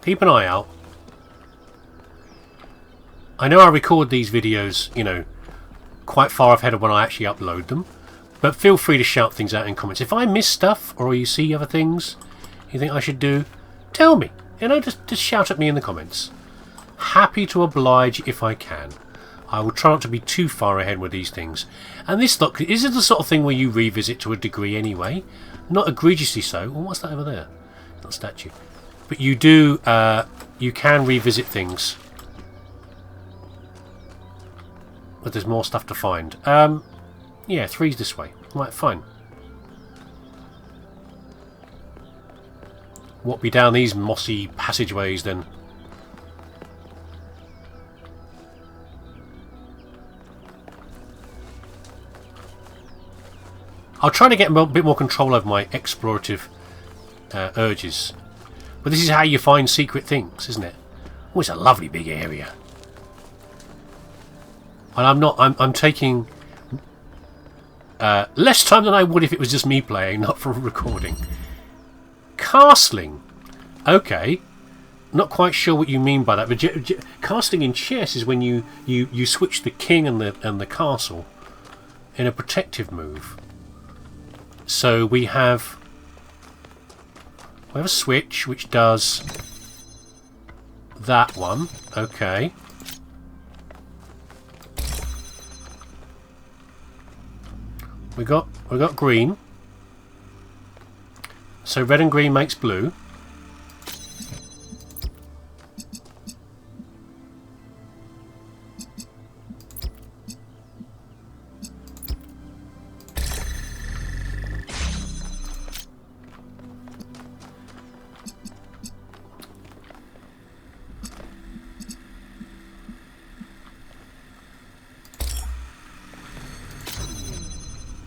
keep an eye out. I know I record these videos, you know, quite far ahead of when I actually upload them, but feel free to shout things out in comments. If I miss stuff, or you see other things you think I should do, tell me. You know, just shout at me in the comments. Happy to oblige if I can. I will try not to be too far ahead with these things. And this, look, is it the sort of thing where you revisit to a degree anyway? Not egregiously so. Well, what's that over there? Not a statue. But you do, you can revisit things. But there's more stuff to find. Yeah, 3's this way. Right, fine. What be down these mossy passageways then? I'll try to get a bit more control over my explorative urges. But this is how you find secret things, isn't it? Oh, it's a lovely big area. And I'm taking less time than I would if it was just me playing, not for recording. Castling. Okay. Not quite sure what you mean by that, but casting in chess is when you switch the king and the castle in a protective move. So we have a switch which does that one. Okay. We got green. So red and green makes blue.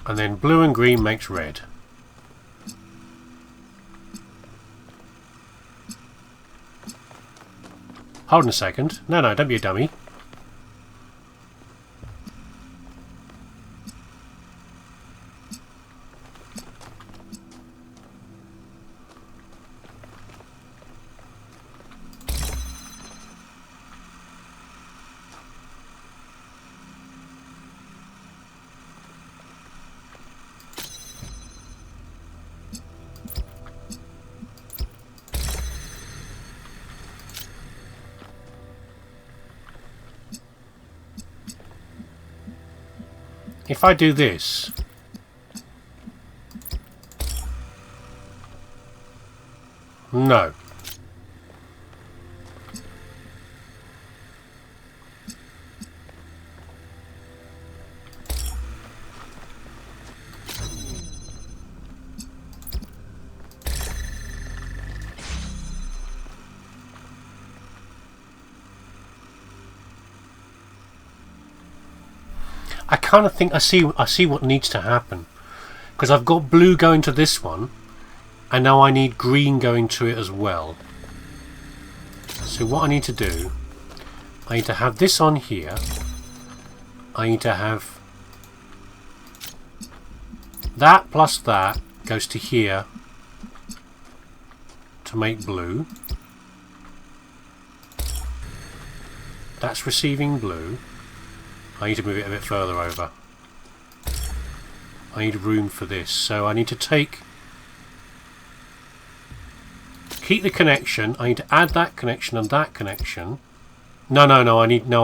And then blue and green makes red. Hold on a second. No, don't be a dummy. If I do this, no. I kind of think I see what needs to happen, because I've got blue going to this one, and now I need green going to it as well. So what I need to do, I need to have this on here. I need to have that plus that goes to here to make blue. That's receiving blue. I need to move it a bit further over. I need room for this, so I need to keep the connection. I need to add that connection and that connection. No, I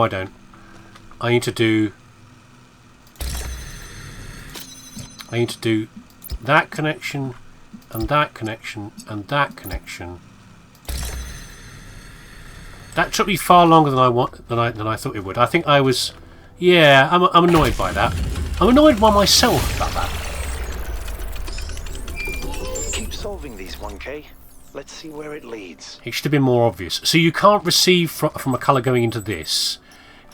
don't. I need to do that connection and that connection and that connection. That took me far longer than I thought it would. I think I was. Yeah, I'm annoyed by that. I'm annoyed by myself about that. Keep solving these, 1K. Let's see where it leads. It should have been more obvious. So you can't receive from a colour going into this.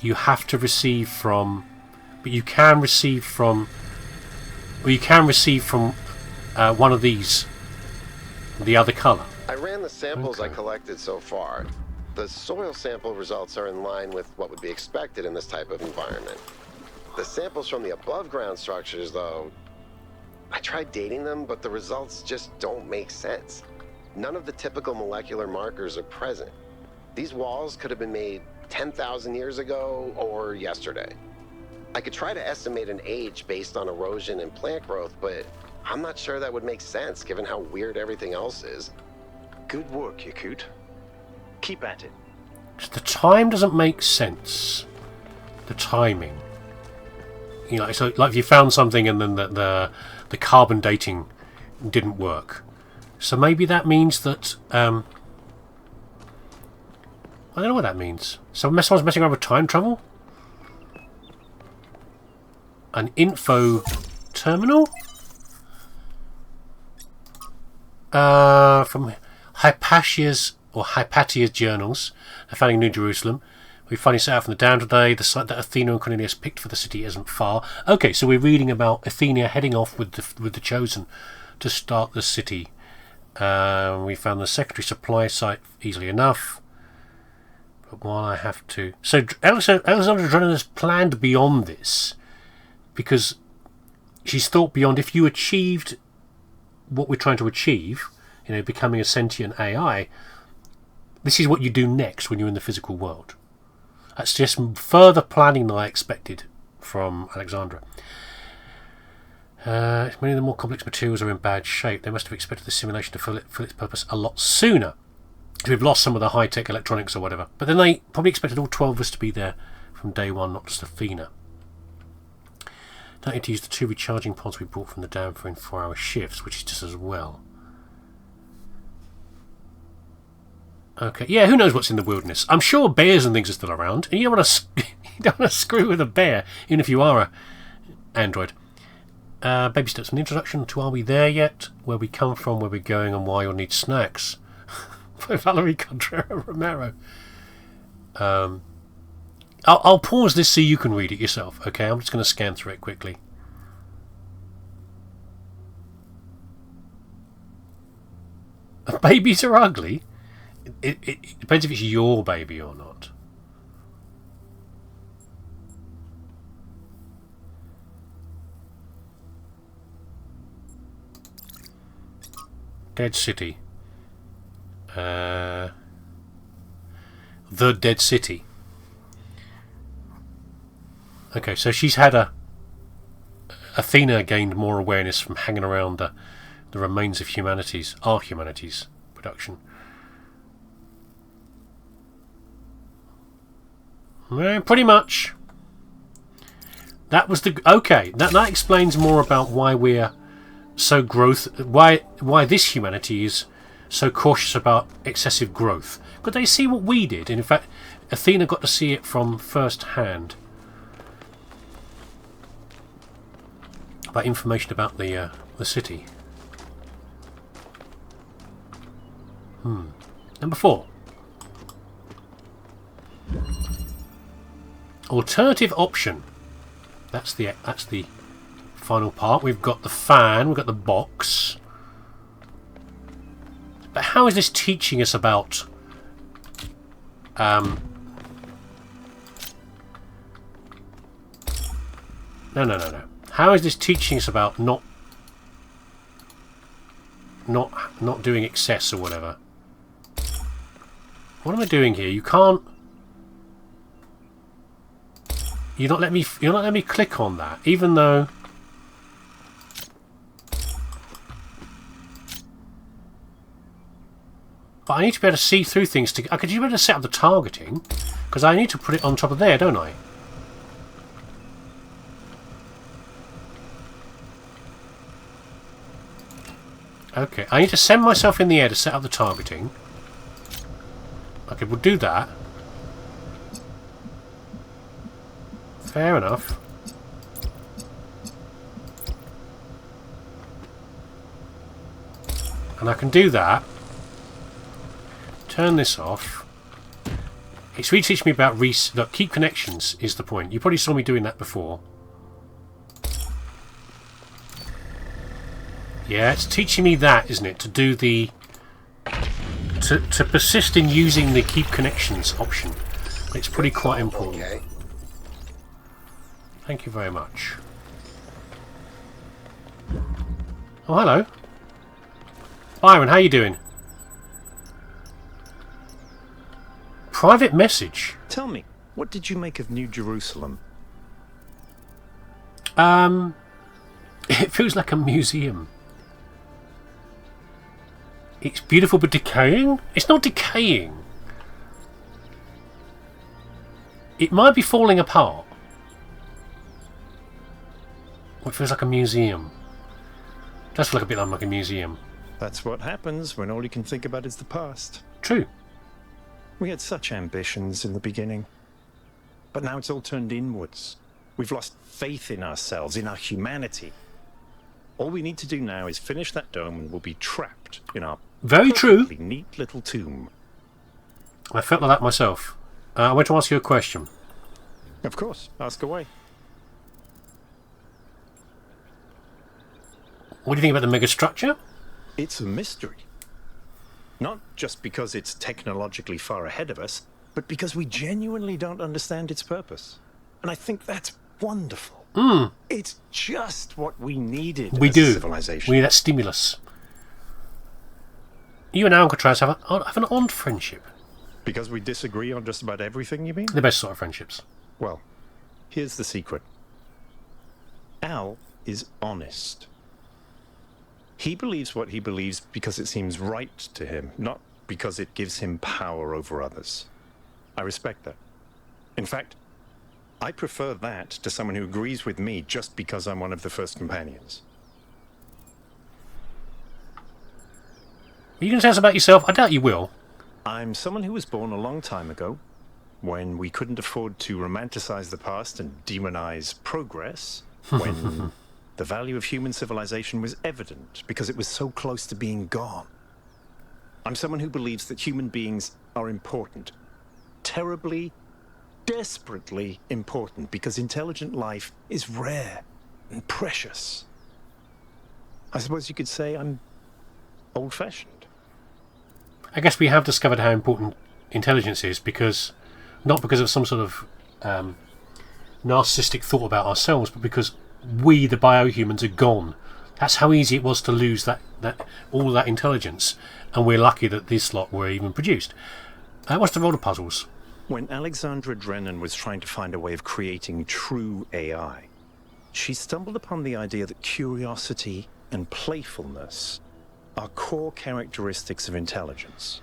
You have to receive from... But you can receive from... Or you can receive from one of these. The other colour. I ran the samples I collected so far. The soil sample results are in line with what would be expected in this type of environment. The samples from the above-ground structures, though, I tried dating them, but the results just don't make sense. none of the typical molecular markers are present. These walls could have been made 10,000 years ago or yesterday. I could try to estimate an age based on erosion and plant growth, but I'm not sure that would make sense given how weird everything else is. Good work, Yakut. Keep at it. The time doesn't make sense. The timing. You know, so like if you found something and then the carbon dating didn't work. So maybe that means that I don't know what that means. So someone's messing around with time travel? An info terminal? From Hypatia's journals. They're finding New Jerusalem. We finally set out from the down today. The site that Athena and Cornelius picked for the city isn't far. Okay, so we're reading about Athena heading off with the Chosen to start the city. We found the secondary supply site easily enough. But while I have to... So Alexandra Drennan has planned beyond this. Because she's thought beyond, if you achieved what we're trying to achieve, you know, becoming a sentient AI, this is what you do next when you're in the physical world. That's just further planning than I expected from Alexandra. Many of the more complex materials are in bad shape. They must have expected the simulation to fulfill its purpose a lot sooner. We've lost some of the high-tech electronics or whatever. But then they probably expected all 12 of us to be there from day one, not just Athena. Don't need to use the 2 recharging pods we brought from the dam for in 4-hour shifts, which is just as well. Okay, yeah, who knows what's in the wilderness? I'm sure bears and things are still around, and you don't want to screw with a bear, even if you are a android. Baby steps on the introduction to Are We There Yet? Where we come from, where we're going, and why you'll need snacks. By Valerie Contreras Romero. I'll pause this so you can read it yourself, okay? I'm just going to scan through it quickly. Babies are ugly? It depends if it's your baby or not. Dead City. The Dead City. Okay, so she's had Athena gained more awareness from hanging around the remains of our humanities production. Pretty much. That was okay. That explains more about why we're so why this humanity is so cautious about excessive growth. Could they see what we did? And in fact, Athena got to see it from first hand. About information about the city. Number 4. Alternative option. That's the final part. We've got the fan. We've got the box. But how is this teaching us about? No. How is this teaching us about not doing excess or whatever? What am I doing here? You can't. You're not letting me click on that, even though. But I need to be able to see through things. Could you be able to set up the targeting? Because I need to put it on top of there, don't I? Okay, I need to send myself in the air to set up the targeting. Okay, we'll do that. Fair enough. And I can do that. Turn this off. It's really teaching me about look, keep connections is the point. You probably saw me doing that before. Yeah, it's teaching me that, isn't it? To do the... To persist in using the keep connections option. It's pretty quite important. Okay. Thank you very much. Oh, hello. Byron, how you doing? Private message. Tell me, what did you make of New Jerusalem? It feels like a museum. It's beautiful but decaying? It's not decaying. It might be falling apart. It feels like a museum. It does feel like a bit like a museum. That's what happens when all you can think about is the past. True. We had such ambitions in the beginning. But now it's all turned inwards. We've lost faith in ourselves, in our humanity. All we need to do now is finish that dome and we'll be trapped in our very true neat little tomb. I felt like that myself. I want to ask you a question. Of course, ask away. What do you think about the megastructure? It's a mystery. Not just because it's technologically far ahead of us, but because we genuinely don't understand its purpose. And I think that's wonderful. It's just what we needed We as do. a civilization. We need that stimulus. You and Alcatraz have an odd friendship. Because we disagree on just about everything, you mean? The best sort of friendships. Well, here's the secret. Al is honest. He believes what he believes because it seems right to him, not because it gives him power over others. I respect that. In fact, I prefer that to someone who agrees with me just because I'm one of the first companions. Are you going to say this about yourself? I doubt you will. I'm someone who was born a long time ago, when we couldn't afford to romanticize the past and demonize progress, when the value of human civilization was evident because it was so close to being gone. I'm someone who believes that human beings are important. Terribly, desperately important, because intelligent life is rare and precious. I suppose you could say I'm old-fashioned. I guess we have discovered how important intelligence is because, not because of some sort of narcissistic thought about ourselves, but because we, the biohumans, are gone. That's how easy it was to lose all that intelligence, and we're lucky that this lot were even produced. What's the role of puzzles? When Alexandra Drennan was trying to find a way of creating true AI, she stumbled upon the idea that curiosity and playfulness are core characteristics of intelligence.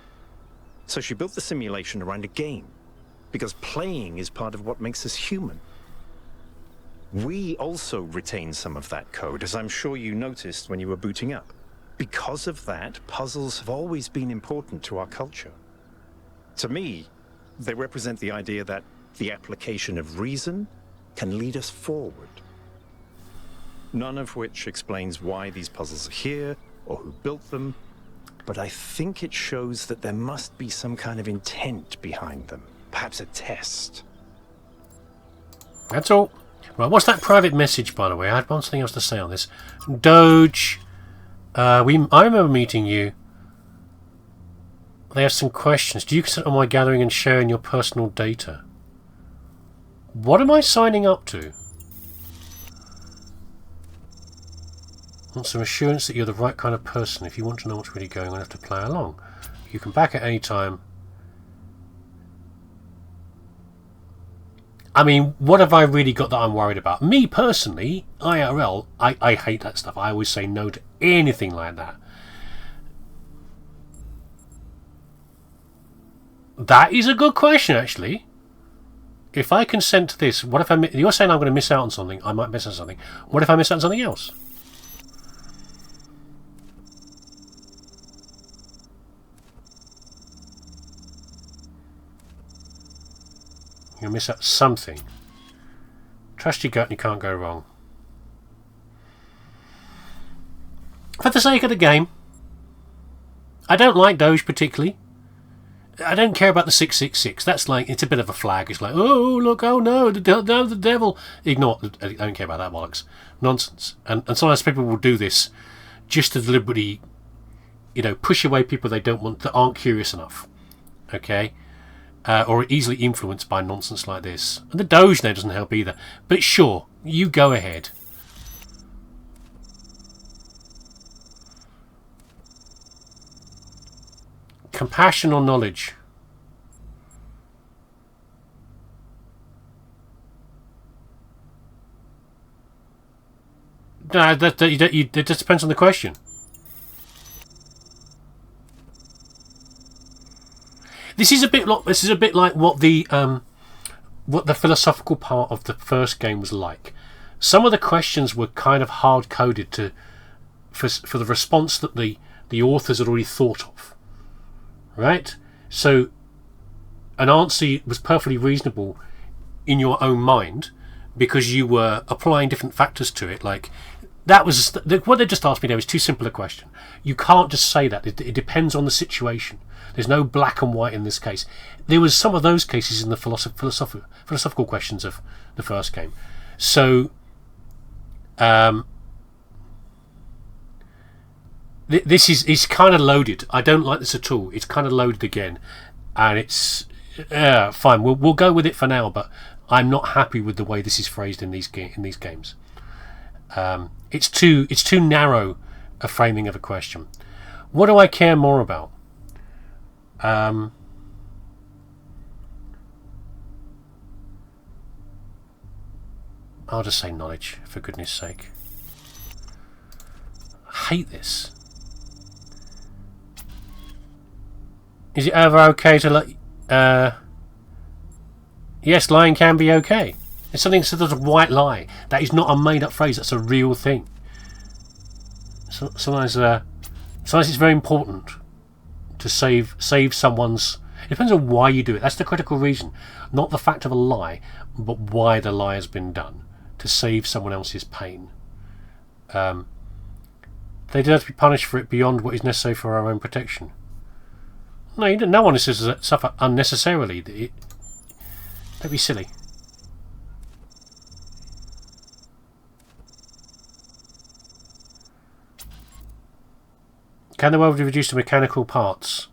So she built the simulation around a game, because playing is part of what makes us human. We also retain some of that code, as I'm sure you noticed when you were booting up. Because of that, puzzles have always been important to our culture. To me, they represent the idea that the application of reason can lead us forward. None of which explains why these puzzles are here, or who built them, but I think it shows that there must be some kind of intent behind them. Perhaps a test. That's all. Right, what's that private message, by the way? I had something else to say on this. Doge, I remember meeting you. They have some questions. Do you consent on my gathering and sharing your personal data? What am I signing up to? Want some assurance that you're the right kind of person. If you want to know what's really going on, you have to play along. You can back at any time. I mean, what have I really got that I'm worried about? Me personally, IRL, I hate that stuff. I always say no to anything like that. That is a good question, actually. If I consent to this, what if you're saying I'm going to miss out on something? I might miss out on something. What if I miss out on something else? You'll miss out something. Trust your gut and you can't go wrong. For the sake of the game, I don't like Doge particularly. I don't care about the 666. That's like, it's a bit of a flag. It's like, oh, look, oh no, the devil. Ignore, I don't care about that bollocks. Nonsense. And sometimes people will do this just to deliberately, push away people they don't want, that aren't curious enough. Okay? Or easily influenced by nonsense like this. And the Doge now doesn't help either. But sure, you go ahead. Compassion or knowledge? No, that just depends on the question. This is a bit like what the philosophical part of the first game was like. Some of the questions were kind of hard coded for the response that the authors had already thought of, right? So an answer was perfectly reasonable in your own mind because you were applying different factors to it. Like that was what they just asked me there was too simple a question. You can't just say that. It depends on the situation. There's no black and white in this case. There was some of those cases in the philosophical questions of the first game. So this is kind of loaded. I don't like this at all. It's kind of loaded again, and it's fine. We'll go with it for now. But I'm not happy with the way this is phrased in these games. It's too narrow a framing of a question. What do I care more about? I'll just say knowledge, for goodness sake. I hate this. Is it ever okay to let... yes, lying can be okay. It's something sort of white lie. That is not a made-up phrase. That's a real thing. So, sometimes it's very important to save someone's... It depends on why you do it. That's the critical reason. Not the fact of a lie, but why the lie has been done. To save someone else's pain. They deserve to be punished for it beyond what is necessary for our own protection. No one is to suffer unnecessarily. Don't be silly. Can the world be reduced to mechanical parts?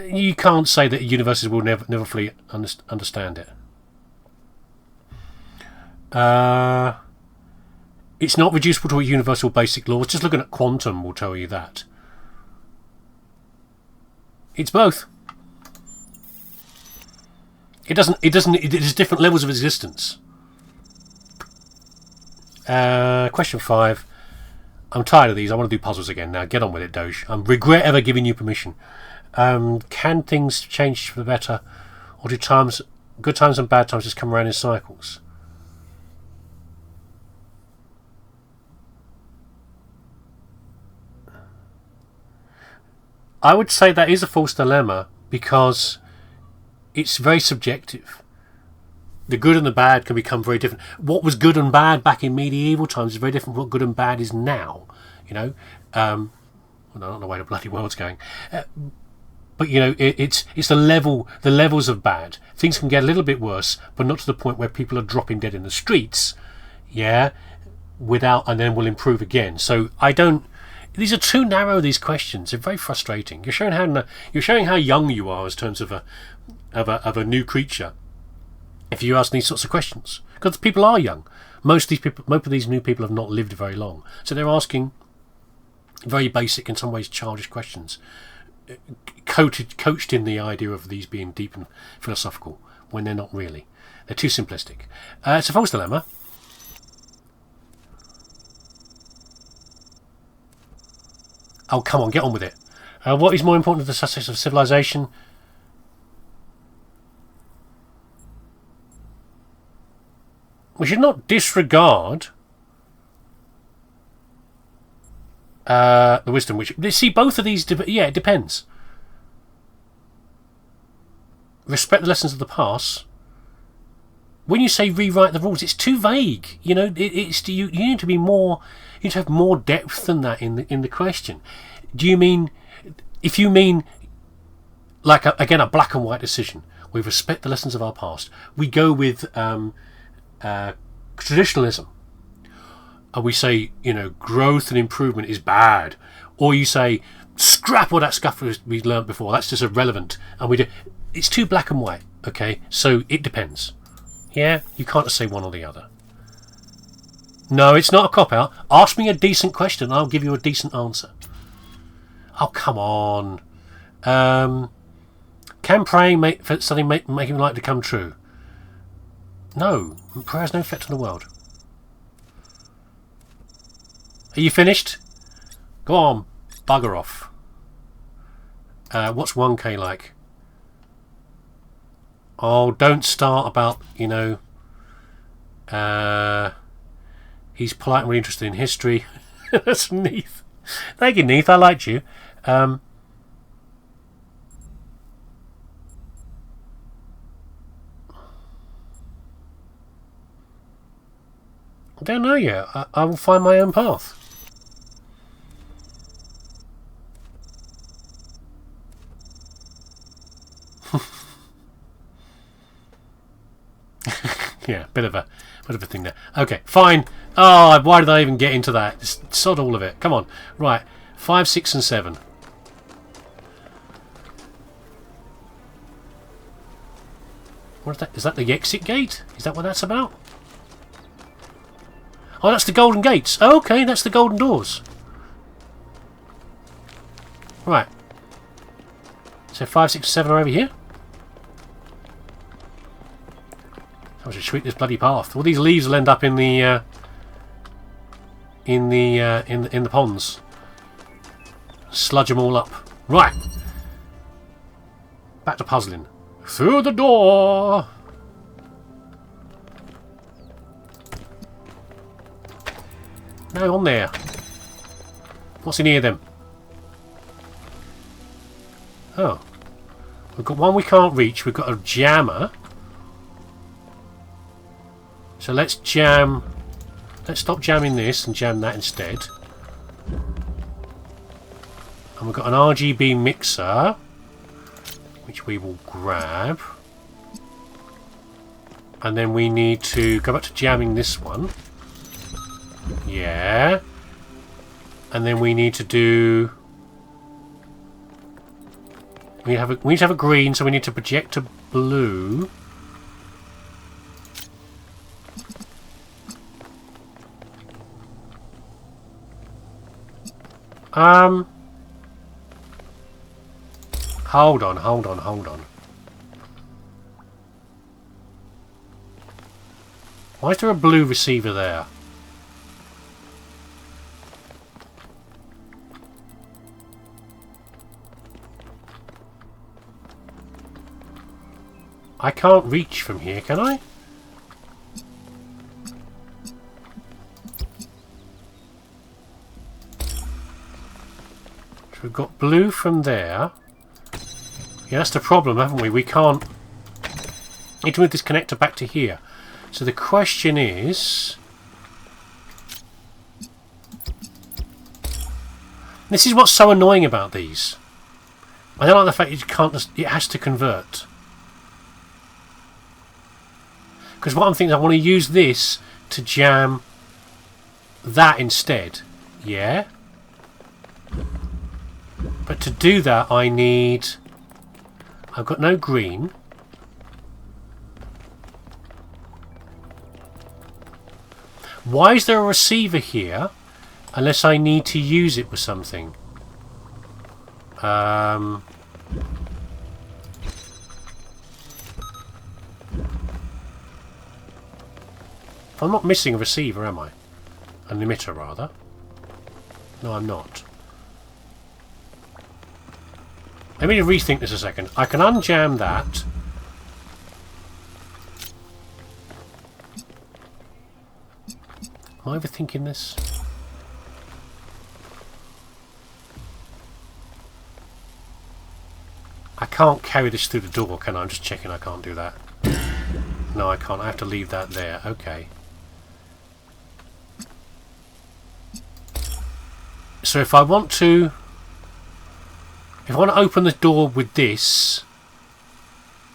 You can't say that universes will never fully understand it. It's not reducible to a universal basic laws. Just looking at quantum will tell you that. It's both. It is different levels of existence. Question 5. I'm tired of these. I want to do puzzles again now. Get on with it, Doge. I regret ever giving you permission. Can things change for the better, or do good times and bad times just come around in cycles? I would say that is a false dilemma because it's very subjective. The good and the bad can become very different. What was good and bad back in medieval times is very different from what good and bad is now. You know, I don't know the way the bloody world's going. But you know, it's the levels of bad. Things can get a little bit worse, but not to the point where people are dropping dead in the streets. Yeah, and then will improve again. So I don't. These are too narrow. These questions. They're very frustrating. You're showing how young you are in terms of a new creature. If you ask these sorts of questions, because people are young. Most of these new people have not lived very long, so they're asking very basic, in some ways childish questions, coached in the idea of these being deep and philosophical when they're not really. They're too simplistic. It's a false dilemma. Oh, come on, get on with it. What is more important to the success of civilization? We should not disregard the wisdom. Which see both of these. Yeah, it depends. Respect the lessons of the past. When you say rewrite the rules, it's too vague. You know, you need to be more. You need to have more depth than that in the question. Do you mean? If you mean, like a black and white decision, we respect the lessons of our past. We go with traditionalism, and we say, you know, growth and improvement is bad, or you say scrap all that stuff we learned before. That's just irrelevant, and we do. It's too black and white. Okay, so it depends. Yeah, you can't just say one or the other. No, it's not a cop-out. Ask me a decent question and I'll give you a decent answer. Oh, come on. Can praying make something make him like to come true? No. Prayer has no effect on the world. Are you finished? Go on. Bugger off. What's 1K like? Oh, don't start about, you know... he's polite and really interested in history. That's Neath. Thank you, Neath. I liked you. I don't know yet. I will find my own path. Yeah, bit of a thing there. Okay, fine. Oh, why did I even get into that? Just sod all of it. Come on. Right, 5, 6, and 7. What is that? Is that the exit gate? Is that what that's about? Oh, that's the golden gates. Oh, okay, that's the golden doors. Right. So 5, 6, 7 are over here. I should sweep this bloody path. All these leaves will end up in the in the ponds. Sludge them all up. Right. Back to puzzling. Through the door. No, on there. What's in here then? Oh. We've got one we can't reach. We've got a jammer. So let's jam... Let's stop jamming this and jam that instead. And we've got an RGB mixer, which we will grab. And then we need to go back to jamming this one. Yeah. And then we need to do... We need to have a green, so we need to project a blue. Hold on. Why is there a blue receiver there? I can't reach from here, can I? So we've got blue from there. Yeah, that's the problem, haven't we? We can't... Need to move this connector back to here. So the question is... This is what's so annoying about these. I don't like the fact you can't just... It has to convert. Because what I'm thinking, I want to use this to jam that instead. Yeah? But to do that, I need... I've got no green. Why is there a receiver here unless I need to use it with something? If I'm not missing a receiver, am I? An emitter, rather. No, I'm not. Let me rethink this a second. I can unjam that. Am I overthinking this? I can't carry this through the door, can I? I'm just checking I can't do that. No, I can't. I have to leave that there. Okay. So if I want to... If I want to open the door with this...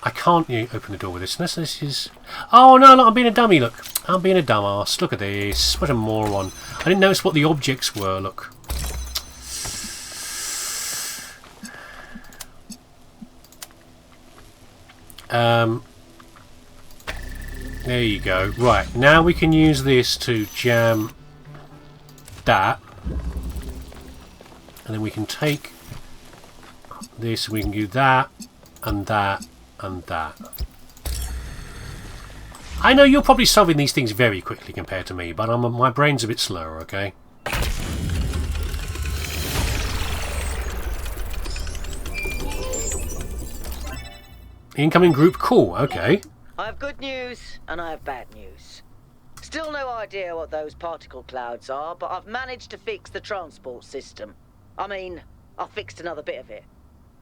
I can't open the door with this unless this is... Oh no, look, I'm being a dummy, look. I'm being a dumbass. Look at this. What a moron. I didn't notice what the objects were, look. There you go. Right, now we can use this to jam that. And then we can take this, we can do that, and that, and that. I know you're probably solving these things very quickly compared to me, but my brain's a bit slower, okay? Incoming group call, okay. I have good news and I have bad news. Still no idea what those particle clouds are, but I've managed to fix the transport system. I mean, I fixed another bit of it.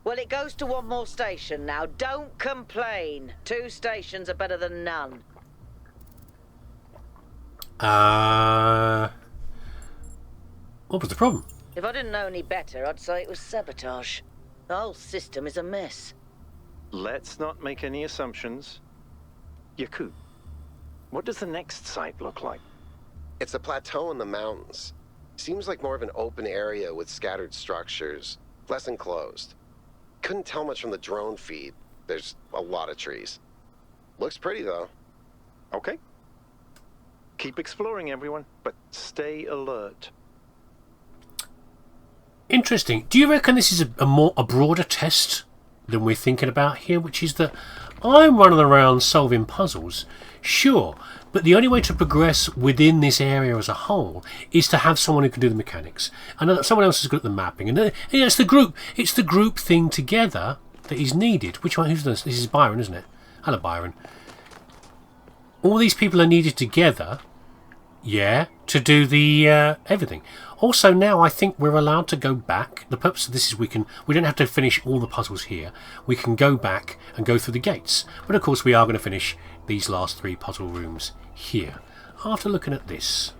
Well, it goes to one more station now. Don't complain. 2 stations are better than none. What was the problem? If I didn't know any better, I'd say it was sabotage. The whole system is a mess. Let's not make any assumptions. Yakut, what does the next site look like? It's a plateau in the mountains. Seems like more of an open area with scattered structures, less enclosed. Couldn't tell much from the drone feed. There's a lot of trees. Looks pretty though. Okay. Keep exploring, everyone, but stay alert. Interesting. Do you reckon this is a broader test than we're thinking about here, which is that I'm running around solving puzzles, sure, but the only way to progress within this area as a whole is to have someone who can do the mechanics, and someone else is good at the mapping, and it's the group thing together that is needed. Which one? Who's this? This is Byron, isn't it? Hello, Byron. All these people are needed together, yeah, to do the everything. Also, now I think we're allowed to go back. The purpose of this is we don't have to finish all the puzzles here. We can go back and go through the gates. But of course, we are going to finish these last 3 puzzle rooms here after looking at this.